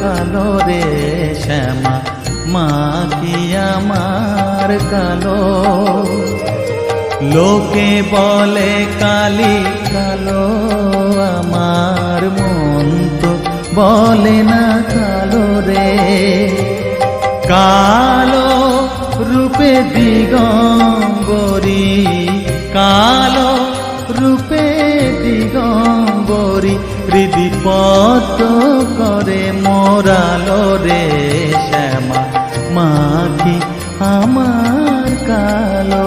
কালো রে শ্যামা, মা কি আমার কালো। লোকে বলে কালি কালো, আমার মন তো বলে না কালো রে। কালো রূপে দিগম্বরী, কালো রূপে দিগম্বরী, হৃদিপত করে মোরালো রে শ্যামা, মা কি আমার কালো।